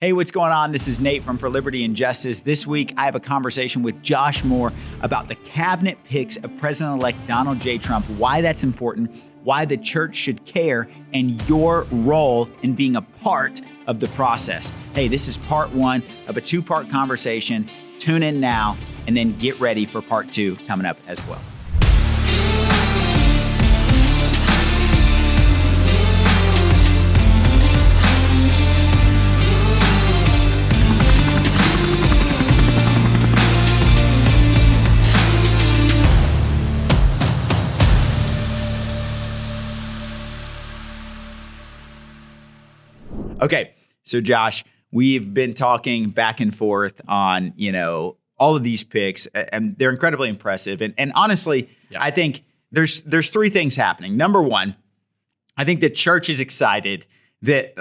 Hey, what's going on? This is Nate from For Liberty and Justice. This week, I have a conversation with Josh Moore about the cabinet picks of President-elect Donald J. Trump, why that's important, why the church should care, and your role in being a part of the process. Hey, this is part one of a two-part conversation. Tune in now, and then get ready for part two coming up as well. Okay, so Josh, we've been talking back and forth on, all of these picks, and they're incredibly impressive. And honestly, I think there's three things happening. Number one, I think the church is excited that,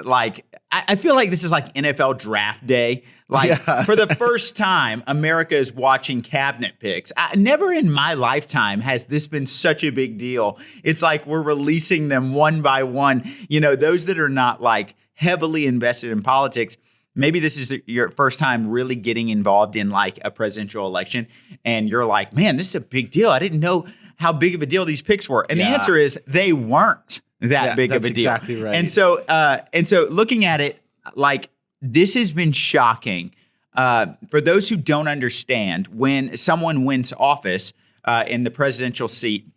I feel like this is like NFL draft day. For the first time, America is watching cabinet picks. Never in my lifetime has this been such a big deal. It's like we're releasing them one by one. Those that are not heavily invested in politics, maybe this is your first time really getting involved in a presidential election. And you're like, man, this is a big deal. I didn't know how big of a deal these picks were. And the answer is they weren't that big of a deal. That's exactly right. And so looking at it, this has been shocking. For those who don't understand, when someone wins office in the presidential seat,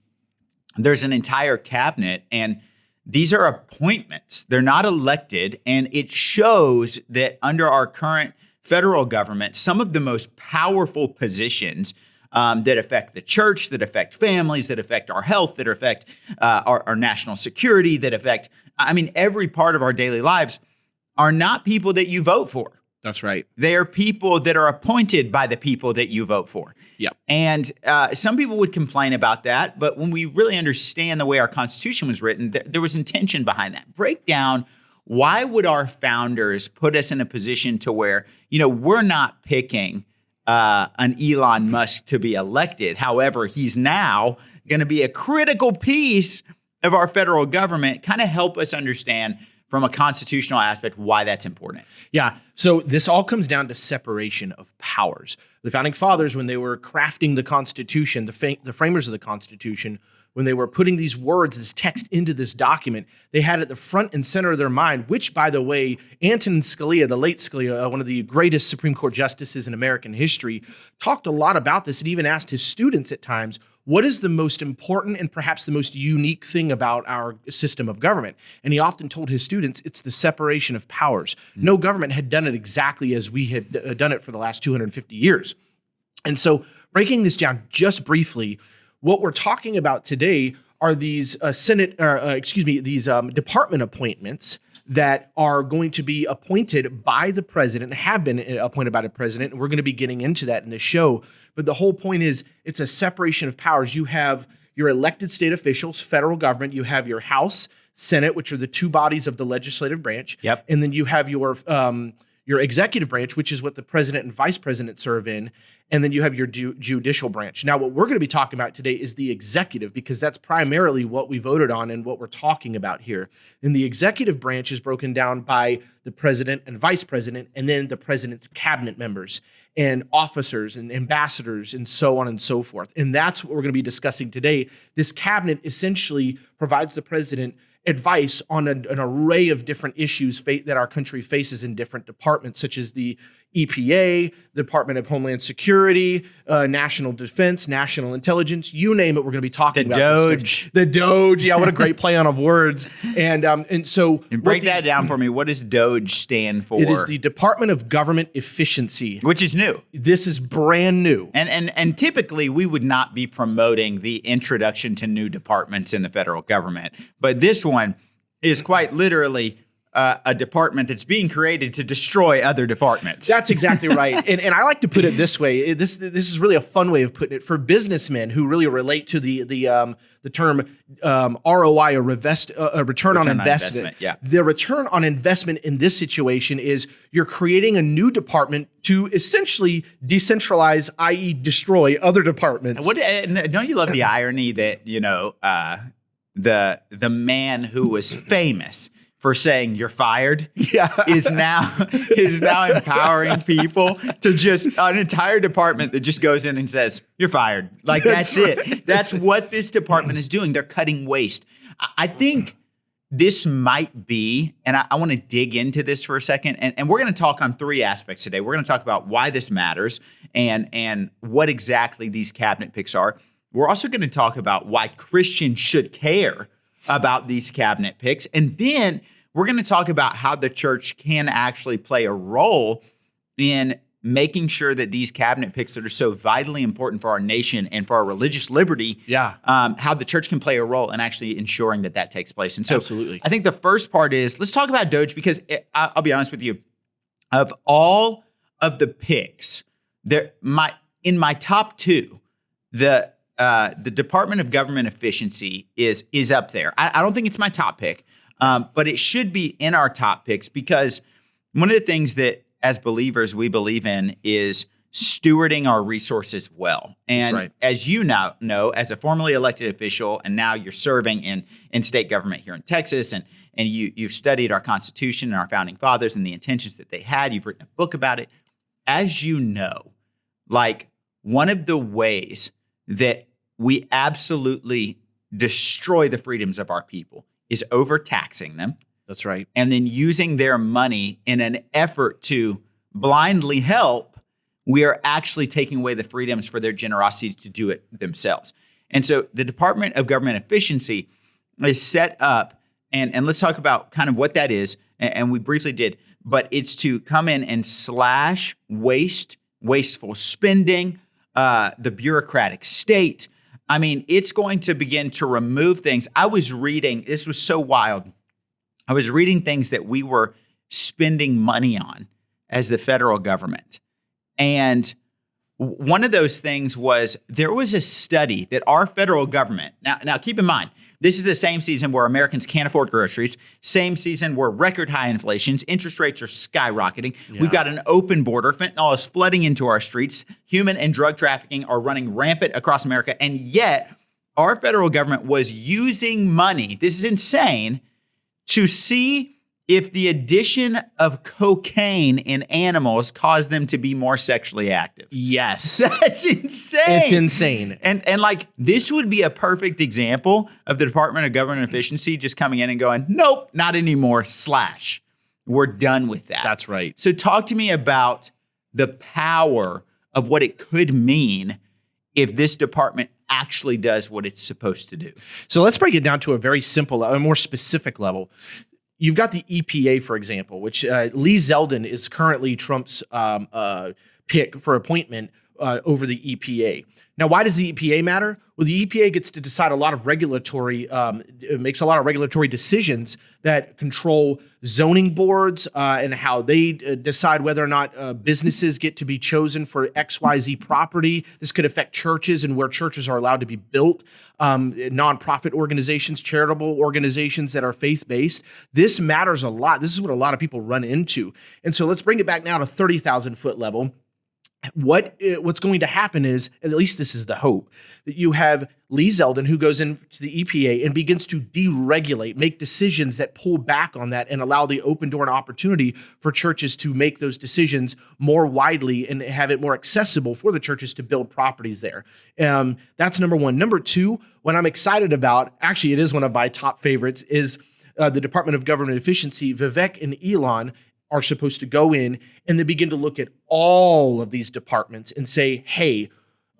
there's an entire cabinet, and these are appointments. They're not elected, and it shows that under our current federal government, some of the most powerful positions that affect the church, that affect families, that affect our health, that affect our national security, that affect, every part of our daily lives, are not people that you vote for. That's right. They are people that are appointed by the people that you vote for. Yep. And some people would complain about that, but when we really understand the way our Constitution was written, there was intention behind that. Break down, why would our founders put us in a position to where, we're not picking an Elon Musk to be elected. However, he's now going to be a critical piece of our federal government, kind of help us understand from a constitutional aspect why that's important. Yeah. So this all comes down to separation of powers. The founding fathers, when they were crafting the Constitution, the framers of the Constitution, when they were putting these words, this text into this document, they had at the front and center of their mind, which, by the way, Antonin Scalia, the late Scalia, one of the greatest Supreme Court justices in American history, talked a lot about this and even asked his students at times, what is the most important and perhaps the most unique thing about our system of government? And he often told his students, it's the separation of powers. No government had done it exactly as we had done it for the last 250 years. And so breaking this down just briefly, what we're talking about today are these department appointments that are going to be appointed by the president, have been appointed by the president, and we're going to be getting into that in the show. But the whole point is it's a separation of powers. You have your elected state officials, federal government, you have your House, Senate, which are the two bodies of the legislative branch. Yep. And then you have your executive branch, which is what the president and vice president serve in. And then you have your judicial branch. Now, what we're going to be talking about today is the executive, because that's primarily what we voted on and what we're talking about here. And the executive branch is broken down by the president and vice president, and then the president's cabinet members and officers and ambassadors and so on and so forth. And that's what we're going to be discussing today. This cabinet essentially provides the president advice on an array of different issues that our country faces in different departments, such as the EPA, the Department of Homeland Security, National Defense, National Intelligence, you name it, we're going to be talking about DOJ. The DOJ. Yeah, what a great play on of words. And so break that down for me. What does DOJ stand for? It is the Department of Government Efficiency, which is new. This is brand new. And typically we would not be promoting the introduction to new departments in the federal government, but this one is quite literally a department that's being created to destroy other departments. That's exactly right. And I like to put it this way. This is really a fun way of putting it for businessmen who really relate to the term ROI, or return on investment. Yeah. The return on investment in this situation is you're creating a new department to essentially decentralize, i.e. destroy other departments. Don't you love the irony that, the man who was for saying you're fired Yeah. is now empowering people to just an entire department that just goes in and says you're fired. Like that's it. That's what this department is doing. They're cutting waste. I think this might be, and I want to dig into this for a second, and we're going to talk on three aspects today. We're going to talk about why this matters and what exactly these cabinet picks are. We're also going to talk about why Christians should care about these cabinet picks. And then we're going to talk about how the church can actually play a role in making sure that these cabinet picks that are so vitally important for our nation and for our religious liberty, how the church can play a role in actually ensuring that that takes place. And so Absolutely. I think the first part is, let's talk about Doge, because I'll be honest with you, of all of the picks, in my top two, the Department of Government Efficiency is up there. I don't think it's my top pick, but it should be in our top picks, because one of the things that as believers we believe in is stewarding our resources well. And as you now know, as a formerly elected official, and now you're serving in state government here in Texas, and you've studied our Constitution and our founding fathers and the intentions that they had. You've written a book about it. As you know, like, one of the ways that we absolutely destroy the freedoms of our people is overtaxing them. That's right. And then using their money in an effort to blindly help. We are actually taking away the freedoms for their generosity to do it themselves. And so the Department of Government Efficiency is set up, and let's talk about kind of what that is. And we briefly did, but it's to come in and slash wasteful spending, the bureaucratic state. I mean, it's going to begin to remove things. I was reading, this was so wild. I was reading things that we were spending money on as the federal government. And one of those things was, there was a study that our federal government, now keep in mind, this is the same season where Americans can't afford groceries, same season where record high inflations, interest rates are skyrocketing. Yeah. We've got an open border. Fentanyl is flooding into our streets. Human and drug trafficking are running rampant across America. And yet our federal government was using money, this is insane, to see if the addition of cocaine in animals caused them to be more sexually active. Yes. That's insane. It's insane. And like, this would be a perfect example of the Department of Government Efficiency just coming in and going, nope, not anymore, slash. We're done with that. That's right. So talk to me about the power of what it could mean if this department actually does what it's supposed to do. So let's break it down to a very simple, a more specific level. You've got the EPA, for example, which Lee Zeldin is currently Trump's pick for appointment over the EPA. Now, why does the EPA matter? Well, the EPA gets to decide a lot of regulatory, makes a lot of regulatory decisions that control zoning boards and how they decide whether or not businesses get to be chosen for XYZ property. This could affect churches and where churches are allowed to be built, nonprofit organizations, charitable organizations that are faith-based. This matters a lot. This is what a lot of people run into. And so let's bring it back now to 30,000 foot level. What's going to happen is, at least this is the hope, that you have Lee Zeldin, who goes into the EPA and begins to deregulate, make decisions that pull back on that and allow the open door and opportunity for churches to make those decisions more widely and have it more accessible for the churches to build properties there. That's number one. Number two, what I'm excited about, actually it is one of my top favorites, is the Department of Government Efficiency. Vivek and Elon are supposed to go in and they begin to look at all of these departments and say, hey,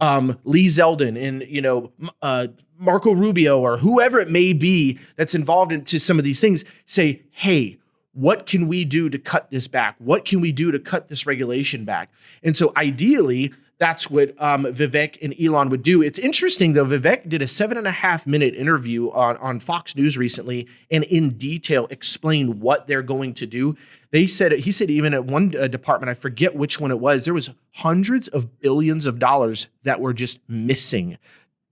Lee Zeldin and, Marco Rubio or whoever it may be that's involved into some of these things, say, hey, what can we do to cut this back? What can we do to cut this regulation back? And so ideally, that's what Vivek and Elon would do. It's interesting, though. Vivek did a 7.5-minute interview on Fox News recently and in detail explained what they're going to do. He said even at one department, I forget which one it was, there was hundreds of billions of dollars that were just missing.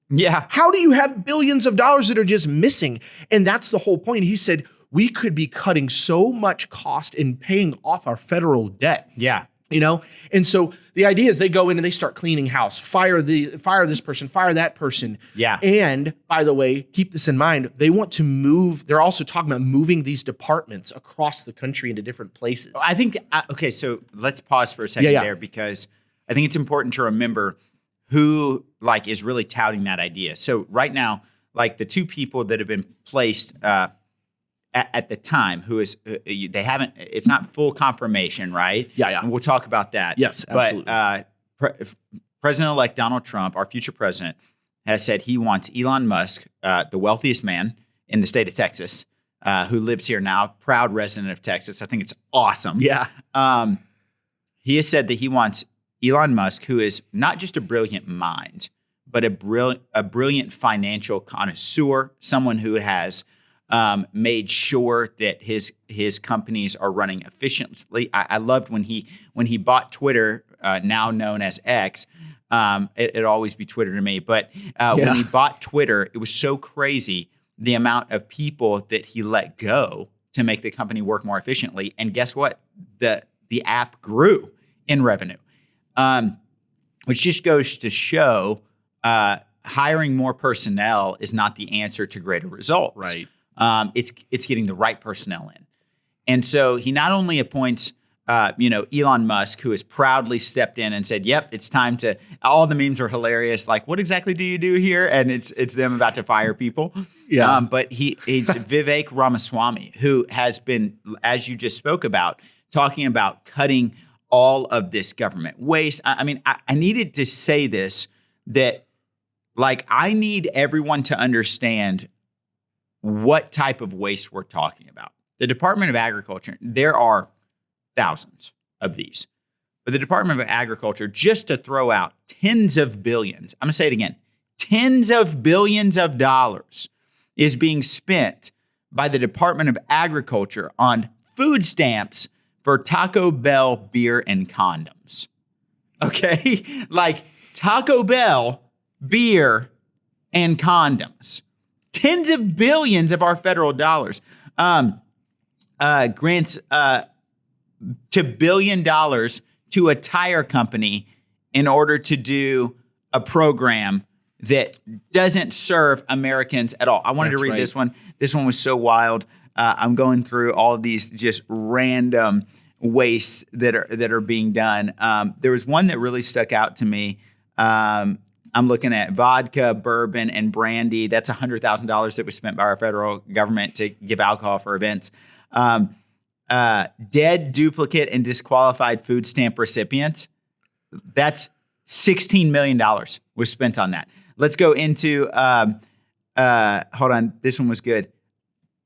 Yeah. How do you have billions of dollars that are just missing? And that's the whole point. He said, we could be cutting so much cost and paying off our federal debt. Yeah. And so the idea is they go in and they start cleaning house, fire this person, fire that person. Yeah. And by the way, keep this in mind, they want to move. They're also talking about moving these departments across the country into different places. I think, okay, so let's pause for a second there, because I think it's important to remember who is really touting that idea. So right now, the two people that have been placed at the time, who is they haven't, it's not full confirmation, right? Yeah. And we'll talk about that. Yes, absolutely. But President-elect Donald Trump, our future president, has said he wants Elon Musk, the wealthiest man in the state of Texas, who lives here now, proud resident of Texas. I think it's awesome. Yeah. He has said that he wants Elon Musk, who is not just a brilliant mind, but a brilliant financial connoisseur, someone who has made sure that his companies are running efficiently. I loved when he bought Twitter, now known as X. It'd always be Twitter to me, but when he bought Twitter, it was so crazy the amount of people that he let go to make the company work more efficiently. And guess what? The app grew in revenue, which just goes to show hiring more personnel is not the answer to greater results. Right. It's getting the right personnel in. And so he not only appoints, Elon Musk, who has proudly stepped in and said, yep, it's time to, all the memes are hilarious. Like, what exactly do you do here? And it's them about to fire people. Yeah. But he's Vivek Ramaswamy, who has been, as you just spoke about, talking about cutting all of this government waste. I mean, I needed to say this, that I need everyone to understand what type of waste we're talking about. The Department of Agriculture, there are thousands of these, but the Department of Agriculture, just to throw out tens of billions, I'm going to say it again, tens of billions of dollars is being spent by the Department of Agriculture on food stamps for Taco Bell beer and condoms. Okay? Taco Bell beer and condoms. Tens of billions of our federal dollars. Grants to $1 billion to a tire company in order to do a program that doesn't serve Americans at all. I wanted to read this one. This one was so wild. I'm going through all of these just random wastes that are being done. There was one that really stuck out to me. I'm looking at vodka, bourbon, and brandy. That's $100,000 that was spent by our federal government to give alcohol for events. Dead, duplicate, and disqualified food stamp recipients. That's $16 million was spent on that. Let's go into, hold on, this one was good.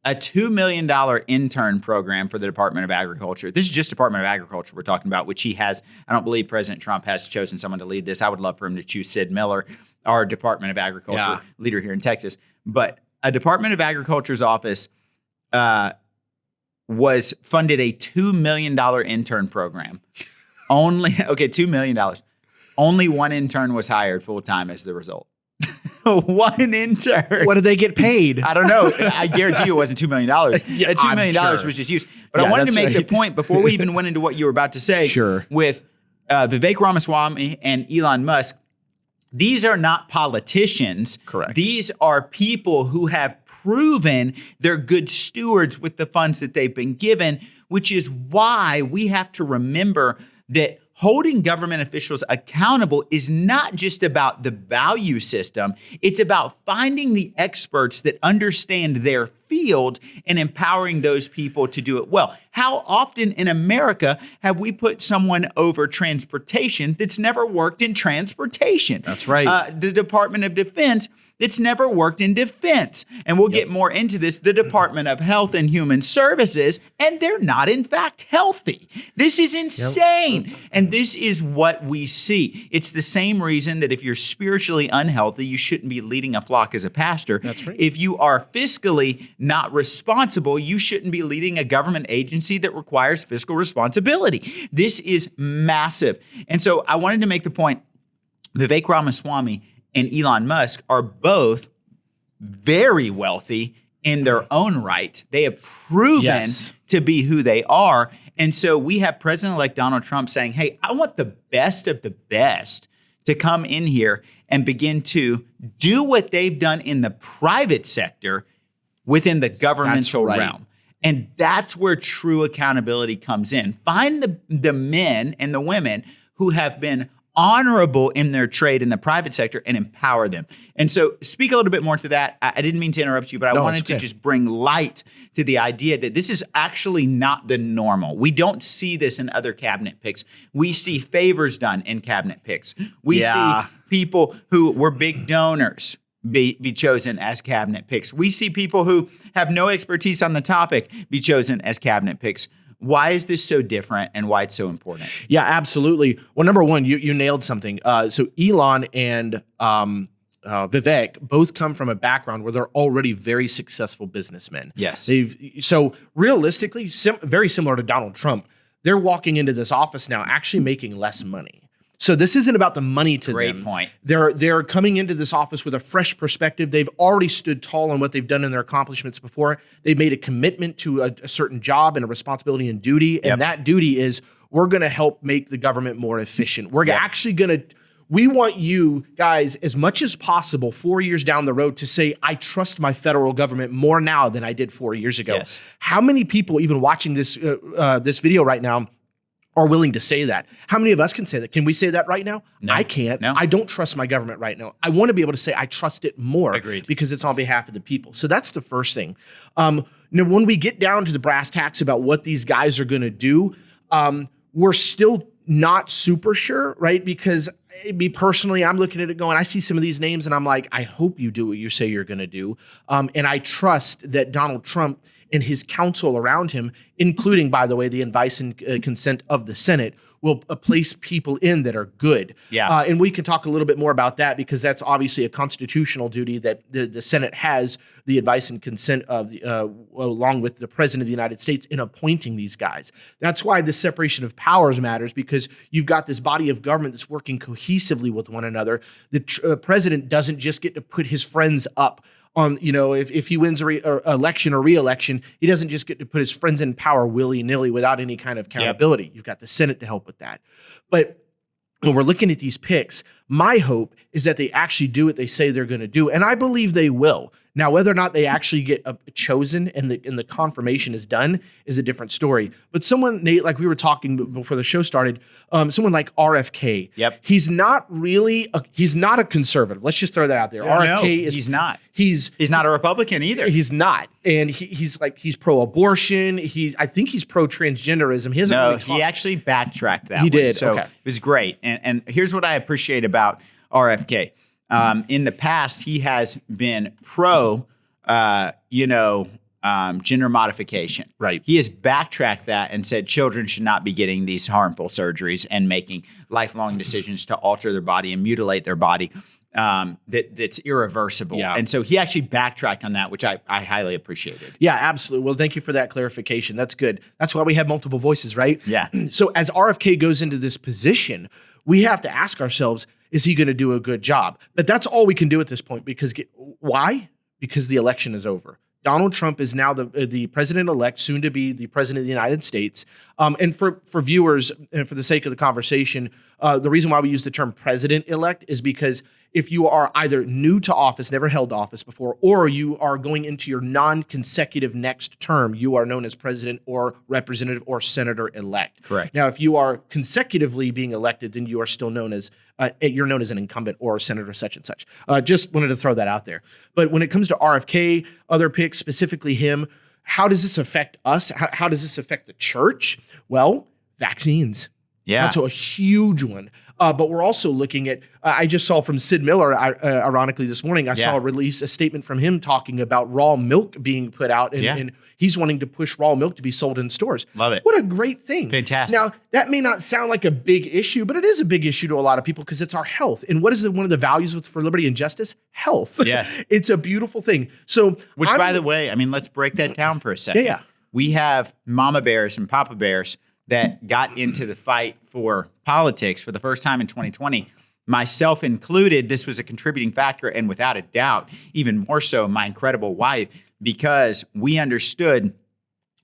A $2 million intern program for the Department of Agriculture. This is just Department of Agriculture we're talking about, which he has. I don't believe President Trump has chosen someone to lead this. I would love for him to choose Sid Miller, our Department of Agriculture leader here in Texas. But a Department of Agriculture's office was funded a $2 million intern program. $2 million. Only one intern was hired full-time as the result. One intern. What did they get paid? I don't know. I guarantee you it wasn't $2 million. Yeah, $2 million was just used. But I wanted to make the point before we even went into what you were about to say. Sure. With Vivek Ramaswamy and Elon Musk, these are not politicians. Correct. These are people who have proven they're good stewards with the funds that they've been given, which is why we have to remember that holding government officials accountable is not just about the value system. It's about finding the experts that understand their field and empowering those people to do it well. How often in America have we put someone over transportation that's never worked in transportation? That's right. The Department of Defense that's never worked in defense. And we'll get more into this, the Department of Health and Human Services, and they're not in fact healthy. This is insane. And this is what we see. It's the same reason that if you're spiritually unhealthy, you shouldn't be leading a flock as a pastor. That's right. If you are fiscally not responsible, you shouldn't be leading a government agency that requires fiscal responsibility. This is massive. And so I wanted to make the point, Vivek Ramaswamy and Elon Musk are both very wealthy in their own right. They have proven to be who they are. And so we have President-elect Donald Trump saying, hey, I want the best of the best to come in here and begin to do what they've done in the private sector within the governmental realm. And that's where true accountability comes in. Find the men and the women who have been honorable in their trade in the private sector and empower them. And so speak a little bit more to that. I didn't mean to interrupt you, but I wanted to just bring light to the idea that this is actually not the normal. We don't see this in other cabinet picks. We see favors done in cabinet picks. We see people who were big donors be chosen as cabinet picks. We see people who have no expertise on the topic be chosen as cabinet picks. Why is this so different and why it's so important? Yeah, absolutely. Well, number one, you nailed something. So Elon and Vivek both come from a background where they're already very successful businessmen. Yes. So realistically, very similar to Donald Trump, they're walking into this office now actually making less money. So this isn't about the money to them. Great point. They're coming into this office with a fresh perspective. They've already stood tall on what they've done in their accomplishments before. They've made a commitment to a certain job and a responsibility and duty. And that duty is we're going to help make the government more efficient. We're actually going to, we want you guys as much as possible 4 years down the road to say, I trust my federal government more now than I did 4 years ago. Yes. How many people even watching this video right now are willing to say that? How many of us can say that? Can we say that right now? No. I can't. No. I don't trust my government right now. I want to be able to say I trust it more. Agreed. Because it's on behalf of the people. So that's the first thing. Now, when we get down to the brass tacks about what these guys are going to do, we're still not super sure, right? Because me personally, I'm looking at it going, I see some of these names and I'm like, I hope you do what you say you're going to do. And I trust that Donald Trump and his counsel around him, including, by the way, the advice and consent of the Senate, will place people in that are good. Yeah. And we can talk a little bit more about that because that's obviously a constitutional duty that the Senate has, the advice and consent of along with the President of the United States in appointing these guys. That's why the separation of powers matters, because you've got this body of government that's working cohesively with one another. The president doesn't just get to put his friends up on, if he wins election or re-election, he doesn't just get to put his friends in power willy-nilly without any kind of accountability. You've got the Senate to help with that. But when we're looking at these picks, my hope is that they actually do what they say they're going to do. And I believe they will. Now, whether or not they actually get chosen and the confirmation is done is a different story. But someone, Nate, like we were talking before the show started, someone like RFK. Yep. He's not a conservative. Let's just throw that out there. RFK is. He's not. He's not a Republican either. He's not. And he's pro-abortion. I think he's pro-transgenderism. He hasn't really talked. He actually backtracked that. He did. So okay. It was great. And here's what I appreciate about RFK. In the past, he has been pro, gender modification. Right. He has backtracked that and said children should not be getting these harmful surgeries and making lifelong decisions to alter their body and mutilate their body. That's irreversible. Yeah. And so he actually backtracked on that, which I highly appreciated. Yeah, absolutely. Well, thank you for that clarification. That's good. That's why we have multiple voices, right? Yeah. So as RFK goes into this position, we have to ask ourselves, is he going to do a good job? But that's all we can do at this point. Because why? Because the election is over. Donald Trump is now the president-elect, soon to be the president of the United States. And for viewers, and for the sake of the conversation, the reason why we use the term president-elect is because if you are either new to office, never held office before, or you are going into your non-consecutive next term, you are known as president or representative or senator-elect. Correct. Now, if you are consecutively being elected, then you are still known as you're known as an incumbent or senator such and such. Just wanted to throw that out there. But when it comes to RFK, other picks, specifically him, how does this affect us? How does this affect the church? Well, vaccines. Yeah. That's a huge one. But we're also looking at, I just saw from Sid Miller, ironically this morning, I saw a statement from him talking about raw milk being put out, and he's wanting to push raw milk to be sold in stores. Love it. What a great thing. Fantastic. Now, that may not sound like a big issue, but it is a big issue to a lot of people because it's our health. And what is one of the values for liberty and justice? Health. Yes. It's a beautiful thing. So, by the way, let's break that down for a second. Yeah. We have mama bears and papa bears that got into the fight for politics for the first time in 2020, myself included. This was a contributing factor, and without a doubt, even more so, my incredible wife, because we understood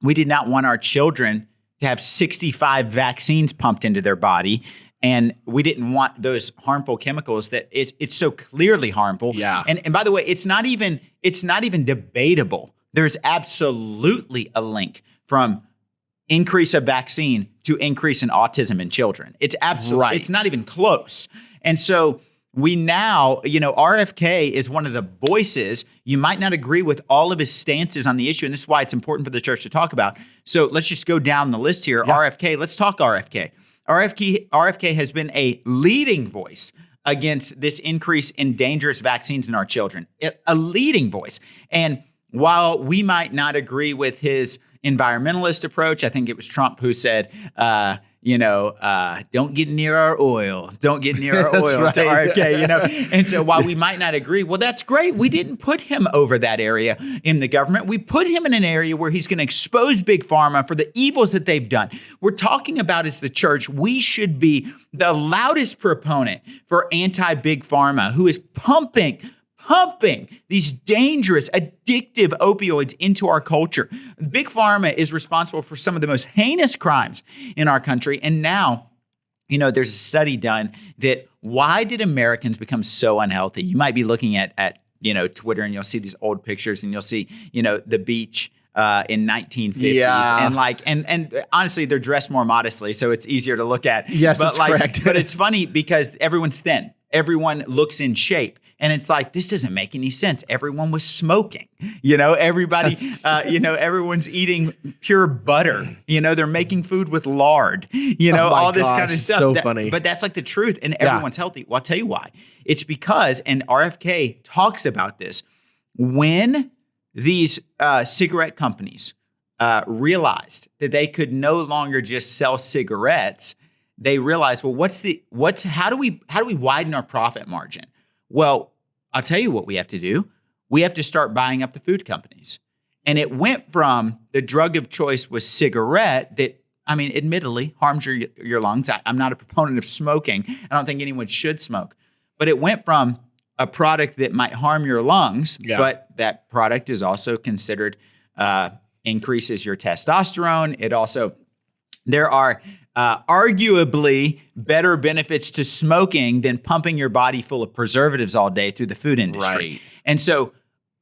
we did not want our children to have 65 vaccines pumped into their body. And we didn't want those harmful chemicals that it's so clearly harmful. Yeah. And by the way, it's not even debatable. There's absolutely a link from increase of vaccine to increase in autism in children. It's absolutely, Right. it's not even close. And so we now, RFK is one of the voices. You might not agree with all of his stances on the issue, and this is why it's important for the church to talk about. So let's just go down the list here. Yeah. RFK, let's talk RFK. RFK has been a leading voice against this increase in dangerous vaccines in our children, a leading voice. And while we might not agree with his environmentalist approach, I think it was Trump who said, don't get near our oil. Don't get near our That's oil right. to RFK, And so while we might not agree, well, that's great. We didn't put him over that area in the government. We put him in an area where he's going to expose Big Pharma for the evils that they've done. We're talking about, as the church, we should be the loudest proponent for anti-Big Pharma, who is pumping these dangerous, addictive opioids into our culture. Big Pharma is responsible for some of the most heinous crimes in our country. And now, there's a study done that why did Americans become so unhealthy? You might be looking at Twitter, and you'll see these old pictures, and you'll see, the beach in 1950s. Yeah. And honestly, they're dressed more modestly, so it's easier to look at. Yes, that's correct. But it's funny because everyone's thin. Everyone looks in shape. And it's like, this doesn't make any sense. Everyone was smoking, everybody, everyone's eating pure butter. They're making food with lard, all this kind of stuff. So funny. But that's like the truth. And everyone's healthy. Well, I'll tell you why. It's because, and RFK talks about this, when these cigarette companies realized that they could no longer just sell cigarettes, they realized, well, how do we widen our profit margin? Well, I'll tell you what we have to do. We have to start buying up the food companies. And it went from the drug of choice was cigarette that, admittedly harms your lungs. I'm not a proponent of smoking. I don't think anyone should smoke. But it went from a product that might harm your lungs, but that product is also considered increases your testosterone. There are arguably better benefits to smoking than pumping your body full of preservatives all day through the food industry. Right. And so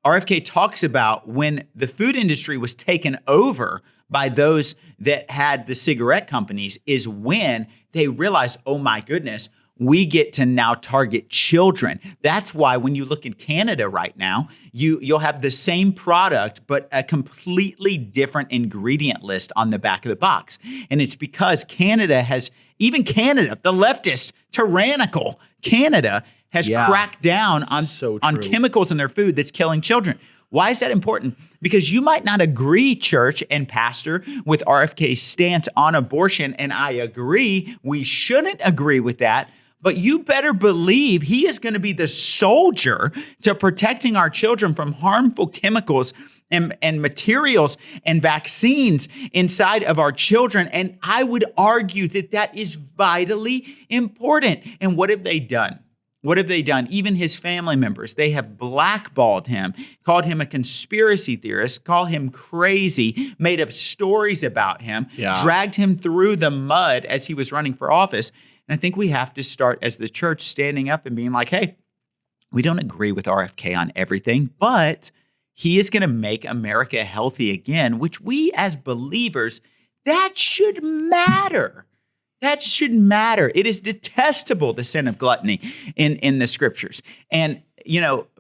RFK talks about when the food industry was taken over by those that had the cigarette companies is when they realized, oh my goodness, we get to now target children. That's why when you look in Canada right now, you'll have the same product, but a completely different ingredient list on the back of the box. And it's because Canada, the leftist, tyrannical Canada has cracked down on chemicals in their food that's killing children. Why is that important? Because you might not agree, church and pastor, with RFK's stance on abortion, and I agree, we shouldn't agree with that. But you better believe he is going to be the soldier to protecting our children from harmful chemicals and materials and vaccines inside of our children. And I would argue that is vitally important. And what have they done? What have they done? Even his family members, they have blackballed him, called him a conspiracy theorist, called him crazy, made up stories about him, dragged him through the mud as he was running for office. And I think we have to start as the church standing up and being like, hey, we don't agree with RFK on everything, but he is going to make America healthy again, which we as believers, that should matter. That should matter. It is detestable, the sin of gluttony in the scriptures. And,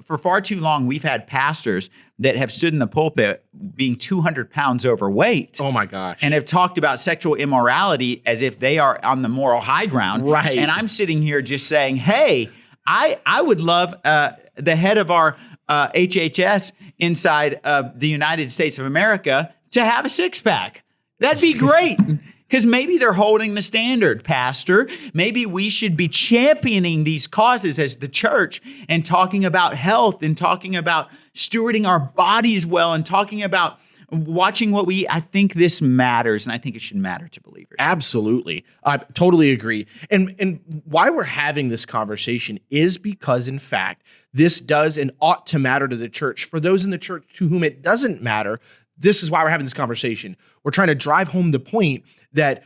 for far too long, we've had pastors that have stood in the pulpit being 200 pounds overweight. Oh, my gosh. And have talked about sexual immorality as if they are on the moral high ground. Right. And I'm sitting here just saying, hey, I would love the head of our HHS inside of the United States of America to have a six-pack. That'd be great. Because maybe they're holding the standard, Pastor. Maybe we should be championing these causes as the church and talking about health and talking about stewarding our bodies well and talking about watching what we eat. I think this matters, and I think it should matter to believers. Absolutely. I totally agree. And why we're having this conversation is because, in fact, this does and ought to matter to the church. For those in the church to whom it doesn't matter, this is why we're having this conversation. We're trying to drive home the point that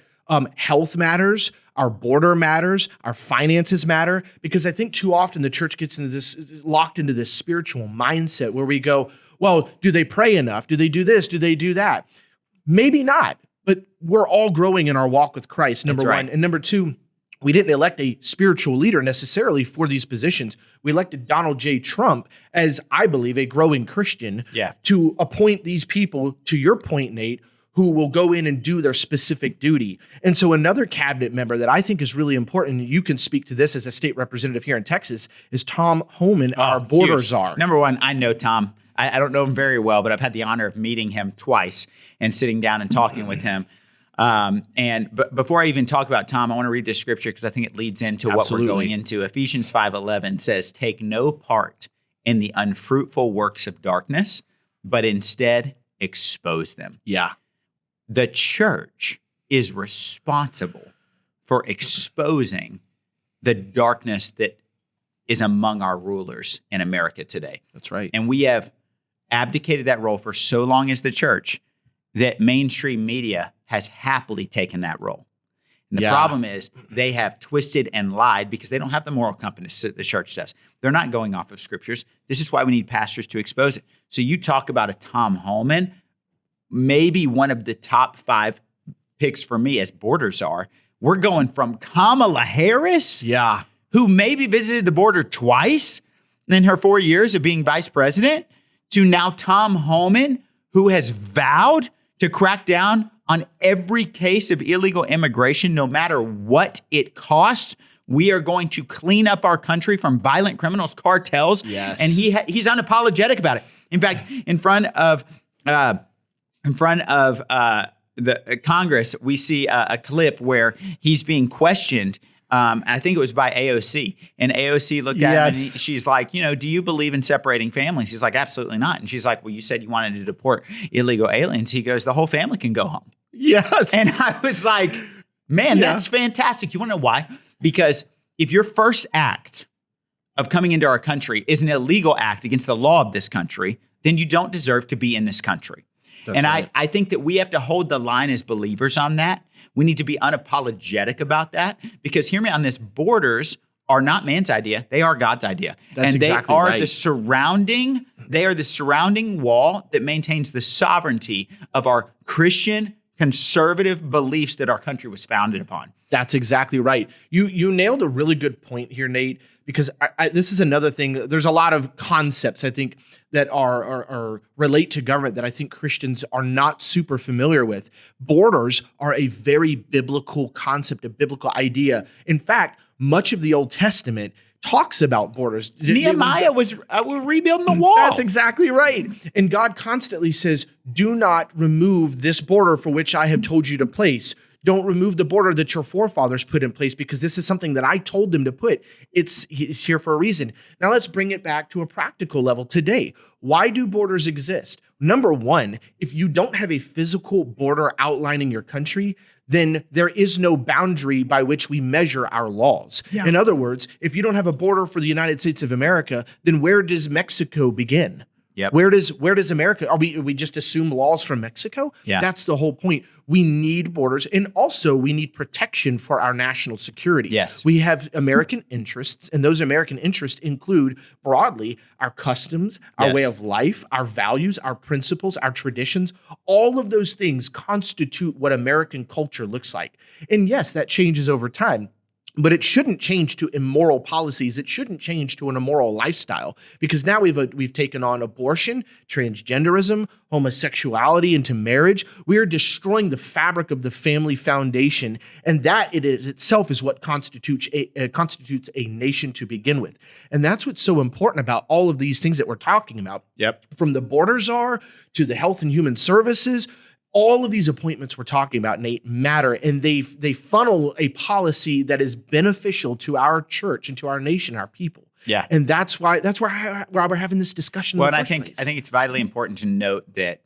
health matters, our border matters, our finances matter, because I think too often the church gets into this, locked into this spiritual mindset where we go, well, do they pray enough? Do they do this? Do they do that? Maybe not, but we're all growing in our walk with Christ, number one. And number two, we didn't elect a spiritual leader necessarily for these positions. We elected Donald J. Trump as, I believe, a growing Christian to appoint these people, to your point, Nate, who will go in and do their specific duty. And so another cabinet member that I think is really important, and you can speak to this as a state representative here in Texas, is Tom Homan, our border czar. Number one, I know Tom. I don't know him very well, but I've had the honor of meeting him twice and sitting down and talking with him. But before I even talk about Tom, I want to read this scripture because I think it leads into what we're going into. Ephesians 5:11 says, "Take no part in the unfruitful works of darkness, but instead expose them." Yeah. The church is responsible for exposing the darkness that is among our rulers in America today. That's right. And we have abdicated that role for so long as the church that mainstream media has happily taken that role. And the problem is they have twisted and lied because they don't have the moral compass that the church does. They're not going off of scriptures. This is why we need pastors to expose it. So you talk about a Tom Homan, maybe one of the top 5 picks for me as border czar. We're going from Kamala Harris, who maybe visited the border twice in her 4 years of being vice president, to now Tom Homan, who has vowed to crack down on every case of illegal immigration, no matter what it costs. We are going to clean up our country from violent criminals, cartels, and he's unapologetic about it. In fact, in front of the Congress, we see a clip where he's being questioned. I think it was by AOC, and AOC looked at him and she's like, do you believe in separating families? He's like, absolutely not. And she's like, well, you said you wanted to deport illegal aliens. He goes, the whole family can go home. Yes. And I was like, man, that's fantastic. You want to know why? Because if your first act of coming into our country is an illegal act against the law of this country, then you don't deserve to be in this country. That's right. I think that we have to hold the line as believers on that. We need to be unapologetic about that, because hear me on this, borders are not man's idea. They are God's idea. That's and exactly they are right. they are the surrounding wall that maintains the sovereignty of our Christian conservative beliefs that our country was founded upon. That's exactly right. You nailed a really good point here, Nate, because this is another thing. There's a lot of concepts, I think, that are relate to government that I think Christians are not super familiar with. Borders are a very biblical concept, a biblical idea. In fact, much of the Old Testament talks about borders. Nehemiah was rebuilding the wall. That's exactly right. And God constantly says, do not remove this border for which I have told you to place. Don't remove the border that your forefathers put in place, because this is something that I told them to put. It's here for a reason. Now let's bring it back to a practical level today. Why do borders exist? Number one, if you don't have a physical border outlining your country, then there is no boundary by which we measure our laws. Yeah. In other words, if you don't have a border for the United States of America, then where does Mexico begin? Yep. Where does America? Are we just assume laws from Mexico? Yeah. That's the whole point. We need borders, and also we need protection for our national security. Yes. We have American interests, and those American interests include broadly our customs, our way of life, our values, our principles, our traditions. All of those things constitute what American culture looks like. And yes, that changes over time. But it shouldn't change to immoral policies. It shouldn't change to an immoral lifestyle, because now we've taken on abortion, transgenderism, homosexuality into marriage. We are destroying the fabric of the family foundation, and that itself is what constitutes a nation to begin with. And that's what's so important about all of these things that we're talking about. Yep. From the border czar to the Health and Human Services. All of these appointments we're talking about, Nate, matter, and they funnel a policy that is beneficial to our church and to our nation, our people. Yeah, and that's why we're having this discussion. Well, and I think it's vitally important to note that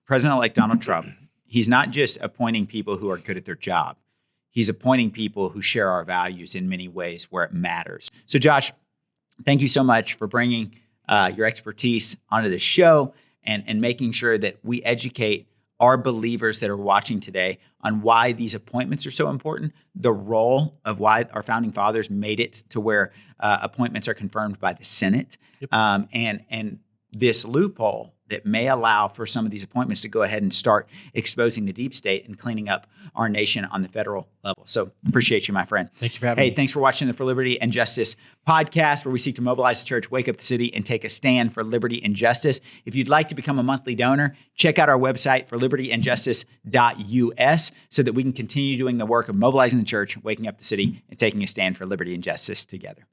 President-elect Donald Trump, he's not just appointing people who are good at their job. He's appointing people who share our values in many ways where it matters. So, Josh, thank you so much for bringing your expertise onto the show. and making sure that we educate our believers that are watching today on why these appointments are so important, the role of why our founding fathers made it to where appointments are confirmed by the Senate, and this loophole that may allow for some of these appointments to go ahead and start exposing the deep state and cleaning up our nation on the federal level. So appreciate you, my friend. Thank you for having me. Hey, thanks for watching the For Liberty and Justice podcast, where we seek to mobilize the church, wake up the city, and take a stand for liberty and justice. If you'd like to become a monthly donor, check out our website, forlibertyandjustice.us, so that we can continue doing the work of mobilizing the church, waking up the city, and taking a stand for liberty and justice together.